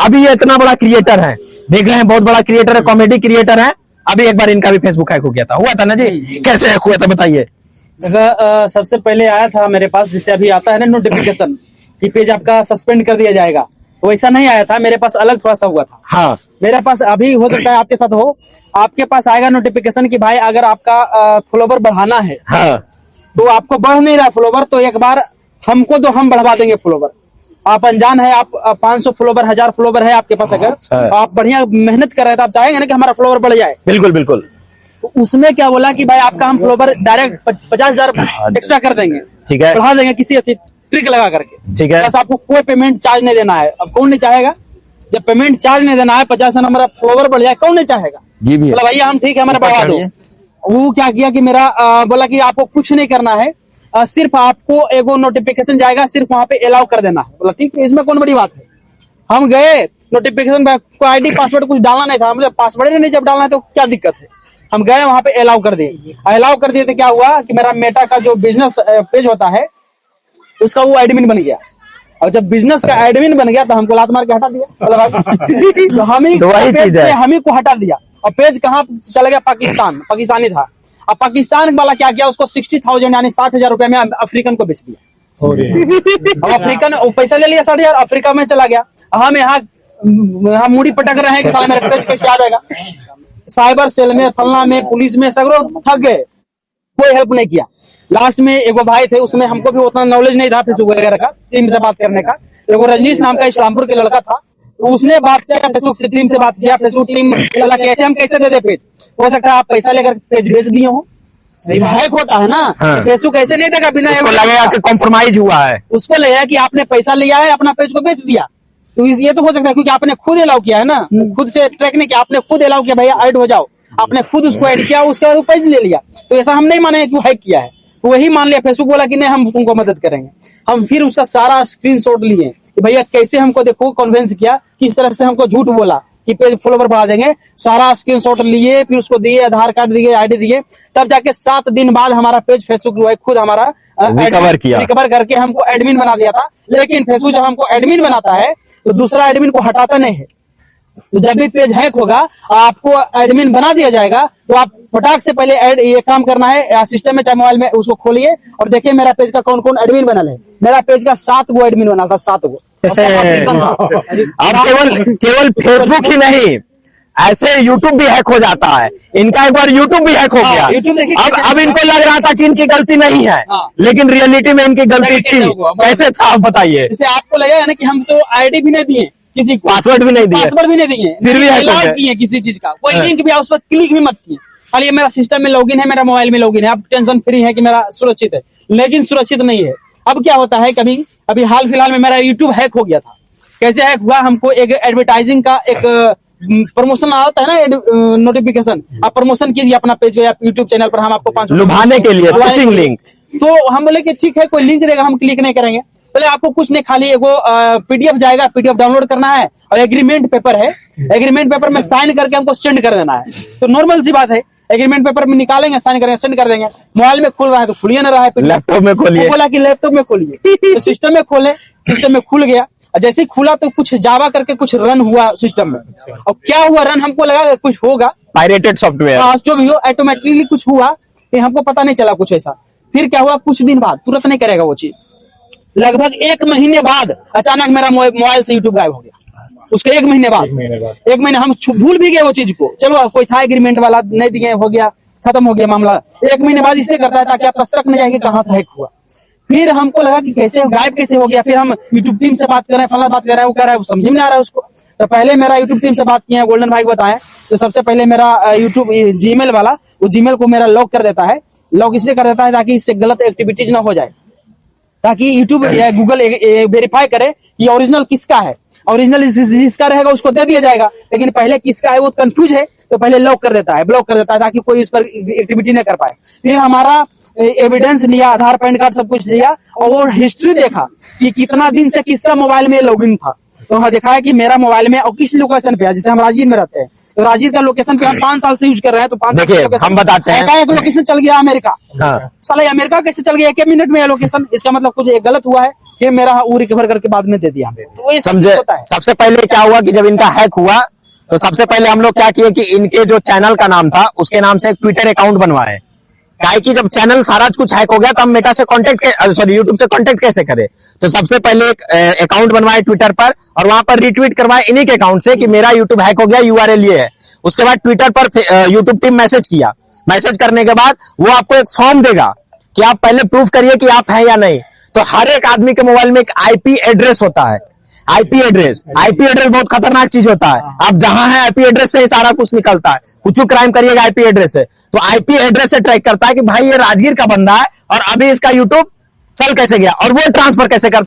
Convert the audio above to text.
अभी ये इतना बड़ा क्रिएटर है, देख रहे हैं, बहुत बड़ा क्रिएटर है, कॉमेडी क्रिएटर है। अभी एक बार इनका भी फेसबुक हैक हो गया था, हुआ था ना जी? कैसे हैक हुआ था बताइए। सबसे पहले आया था मेरे पास, जिससे अभी आता है ना नोटिफिकेशन कि पेज आपका सस्पेंड कर दिया जाएगा, वैसा नहीं आया था। मेरे पास अलग थोड़ा सा हुआ था। हाँ, मेरे पास अभी हो सकता है आपके साथ हो, आपके पास आएगा नोटिफिकेशन कि भाई अगर आपका फॉलोवर बढ़ाना है, हाँ, तो आपको बढ़ नहीं रहा फॉलोवर, तो एक बार हमको दो, हम बढ़वा देंगे फॉलोवर। आप अनजान है, आप 500 फॉलोवर 1000 फॉलोवर है आपके पास, अगर आप बढ़िया मेहनत कर रहे हैं तो आप चाहेंगे ना कि हमारा फॉलोवर बढ़ जाए। बिल्कुल बिल्कुल। तो उसमें क्या बोला कि भाई आपका हम फॉलोवर डायरेक्ट 50,000 एक्स्ट्रा कर देंगे, ठीक है, बढ़ा देंगे किसी ट्रिक लगा करके, ठीक है। बस आपको कोई पेमेंट चार्ज नहीं देना है। अब कौन नहीं चाहेगा जब पेमेंट चार्ज नहीं देना है, 50 हमारा फॉलोवर बढ़ जाए, कौन नहीं चाहेगा जी भी। बोला भैया हम ठीक है, हमारा बढ़ा दो। वो क्या किया कि मेरा बोला कि आपको कुछ नहीं करना है, सिर्फ आपको एगो नोटिफिकेशन जाएगा, सिर्फ वहां पे अलाउ कर देना है। बोला ठीक है, इसमें कौन बड़ी बात है। हम गए नोटिफिकेशन पे, कोई आईडी पासवर्ड कुछ डालना नहीं था, मुझे पासवर्ड ही नहीं जब डालना है तो क्या दिक्कत है। हम गए वहां पे अलाउ कर दिए। अलाउ कर दिए तो क्या हुआ कि मेरा मेटा का जो बिजनेस पेज होता है उसका वो एडमिन बन गया, और जब बिजनेस का एडमिन बन गया तो हमको लात मार के हटा दिया। तो हम ही को हटा दिया, और पेज कहाँ चला गया, पाकिस्तानी था। अब पाकिस्तान वाला क्या किया, उसको 60,000 यानी 60,000 रुपए में अफ्रीकन को बेच दिया। अब अफ्रीकन पैसा ले लिया 60,000, अफ्रीका में चला गया। हम यहाँ मुड़ी पटक रहे हैं कि साला मेरा पेज कैसे आ जाएगा। साइबर सेल में, फलना में, पुलिस में सगरों थक गए, कोई हेल्प नहीं किया। लास्ट में एगो भाई थे, उसमें हमको भी उतना नॉलेज नहीं था फेसबुक वगैरह का, टीम से बात करने का। एगो रजनीश नाम का इस्लामपुर के लड़का था, तो उसने बात किया फेसबुक से, टीम से बात किया। फेसबुक टीम बोला कैसे हम कैसे दे दे पेज, हो सकता है आप पैसा लेकर पेज भेज दिए हो, हैक होता है ना। हाँ। फेसबुक ऐसे नहीं देगा बिना, उसको लगेगा कि कॉम्प्रोमाइज हुआ है, उसको लगेगा कि आपने पैसा लिया है, अपना पेज को बेच दिया। तो ये तो हो सकता है क्योंकि आपने खुद अलाउ किया है ना, खुद से ट्रैक नहीं किया, आपने खुद अलाउ किया भैया ऐड हो जाओ, आपने खुद उसको ऐड किया, उसके बाद वो पेज ले लिया। तो ऐसा हम नहीं माने कि वो हैक किया है, तो वही मान लिया। फेसबुक बोला कि नहीं हम तुमको मदद करेंगे। हम फिर उसका सारा स्क्रीनशॉट लिए कि भैया कैसे हमको देखो कन्विंस किया, किस तरह से हमको झूठ बोला कि पेज फॉलोवर बढ़ा देंगे। सारा स्क्रीनशॉट लिए, फिर उसको दिए, आधार कार्ड दिए, आईडी दिए, तब जाके 7 दिन बाद हमारा पेज फेसबुक जो है खुद हमारा रिकवर करके हमको एडमिन बना दिया था। लेकिन फेसबुक जब हमको एडमिन बनाता है तो दूसरा एडमिन को हटाता नहीं है। तो जब भी पेज हैक होगा, आपको एडमिन बना दिया जाएगा, तो आप फटाक से पहले ये काम करना है, सिस्टम में चाहे मोबाइल में उसको खोलिए और देखिए मेरा पेज का कौन कौन एडमिन बनल है। मेरा पेज का 7 गो एडमिन बना था, 7 गो। अब केवल फेसबुक ही नहीं, ऐसे यूट्यूब भी हैक हो जाता है। इनका एक बार यूट्यूब भी हैक हो गया। अब इनको लग रहा था कि इनकी गलती नहीं है, लेकिन रियलिटी में इनकी गलती थी। कैसे था आप बताइए। जैसे आपको लगेगा ना कि हम तो आईडी भी नहीं दिए, किसी पासवर्ड भी नहीं दिए, फिर भी हैक किए किसी चीज का, कोई लिंक भी उस पर क्लिक भी मत किए। खाली मेरा सिस्टम में लॉगिन है, मेरा मोबाइल में लॉगिन है, आप टेंशन फ्री है कि मेरा सुरक्षित है, लेकिन सुरक्षित नहीं है। अब क्या होता है, कभी अभी हाल फिलहाल में मेरा यूट्यूब हैक हो गया था। कैसे हैक हुआ, हमको एक एडवर्टाइजिंग का एक प्रमोशन आता है ना, नोटिफिकेशन, आप प्रमोशन कीजिए अपना पेज या यूट्यूब चैनल पर, हम आपको 500 लुभाने के लिए फिशिंग लिंक। तो हम बोले कि ठीक है, कोई लिंक देगा हम क्लिक नहीं करेंगे। पहले आपको कुछ नहीं, खाली एगो पीडीएफ जाएगा, पीडीएफ डाउनलोड करना है और एग्रीमेंट पेपर है, एग्रीमेंट पेपर में साइन करके हमको सेंड कर देना है। तो नॉर्मल सी बात है, एग्रीमेंट पेपर में निकालेंगे, साइन करेंगे, सेंड कर देंगे। मोबाइल में खुल रहा है तो खुलिए ना रहा है, लैपटॉप में खोलिए, बोला कि लैपटॉप में खोलिए, तो सिस्टम में खोले, सिस्टम में खुल गया। जैसे ही खुला तो कुछ जावा करके कुछ रन हुआ सिस्टम में, और क्या हुआ रन, हमको लगा कुछ होगा, पायरेटेड सॉफ्टवेयर जो भी हो, ऑटोमेटिकली कुछ हुआ, हमको पता नहीं चला कुछ ऐसा। फिर क्या हुआ, कुछ दिन बाद, तुरंत नहीं करेगा वो चीज, लगभग 1 महीने बाद अचानक मेरा मोबाइल से यूट्यूब गायब हो गया। उसके 1 महीने बाद, 1 महीने हम भूल भी गए वो चीज को। चलो कोई था एग्रीमेंट वाला, नहीं दिए, हो गया, खत्म हो गया मामला। 1 महीने बाद इसलिए करता है ताकि आपका शक न जाए कि कहां से हैक हुआ। फिर हमको लगा कि कैसे गायब कैसे हो गया। फिर हम यूट्यूब टीम से बात कर रहे हैं, फला बात कर रहे हैं, वो कह रहा है वो समझ में नहीं आ रहा है उसको। तो पहले मेरा यूट्यूब टीम से बात किया, गोल्डन भाई को बताया। तो सबसे पहले मेरा यूट्यूब जीमेल वाला, वो जीमेल को मेरा लॉक कर देता है। लॉक इसलिए कर देता है ताकि इससे गलत एक्टिविटीज ना हो जाए, ताकि यूट्यूब या गूगल वेरीफाई करे कि ओरिजिनल किसका है। ओरिजिनल जिसका रहेगा उसको दे दिया जाएगा, लेकिन पहले किसका है वो कंफ्यूज है, तो पहले लॉक कर देता है, ब्लॉक कर देता है, ताकि कोई इस पर एक्टिविटी न कर पाए। फिर हमारा एविडेंस लिया, आधार पैन कार्ड सब कुछ लिया, और वो हिस्ट्री देखा कि कितना दिन से किसका मोबाइल में लॉगिन था। तो वहाँ देखा है कि मेरा मोबाइल में और किस लोकेशन पे है, जैसे हम राजगीर में रहते हैं तो राजगीर का लोकेशन पे हम 5 साल से यूज कर रहे हैं, तो 5 देखिए, हम बताते हैं। एक लोकेशन चल गया अमेरिका। हाँ। साला अमेरिका कैसे चल गया 1 मिनट में लोकेशन? इसका मतलब कुछ एक गलत हुआ है, ये मेरा वो रिकवर करके बाद में दे दिया हमें। तो ये समझे? सबसे पहले क्या हुआ कि जब इनका हैक हुआ तो सबसे पहले हम लोग क्या किए कि इनके जो चैनल का नाम था उसके नाम से एक ट्विटर अकाउंट बनवाए। क्या है कि जब चैनल सारा कुछ हैक हो गया तो हम मेटा से यूट्यूब से कांटेक्ट कैसे करें, तो सबसे पहले एक अकाउंट बनवाए ट्विटर पर और वहां पर रिट्वीट करवाए इन्हीं के अकाउंट से कि मेरा यूट्यूब हैक हो गया, यूआरएल ये है। उसके बाद ट्विटर पर यूट्यूब टीम मैसेज किया, मैसेज करने के बाद वो आपको एक फॉर्म देगा कि आप पहले प्रूफ करिए कि आप हैं या नहीं। तो हर एक आदमी के मोबाइल में एक आईपी एड्रेस होता है। आईपी एड्रेस बहुत खतरनाक चीज होता है। आप जहां है आईपी एड्रेस से ही सारा कुछ निकलता है। कुछ क्राइम करिएगा आईपी एड्रेस से, तो आईपी एड्रेस से ट्रैक करता है कि भाई ये राजगीर का बंदा है और अभी इसका यूट्यूब चल कैसे गया और वो ट्रांसफर कैसे करता है।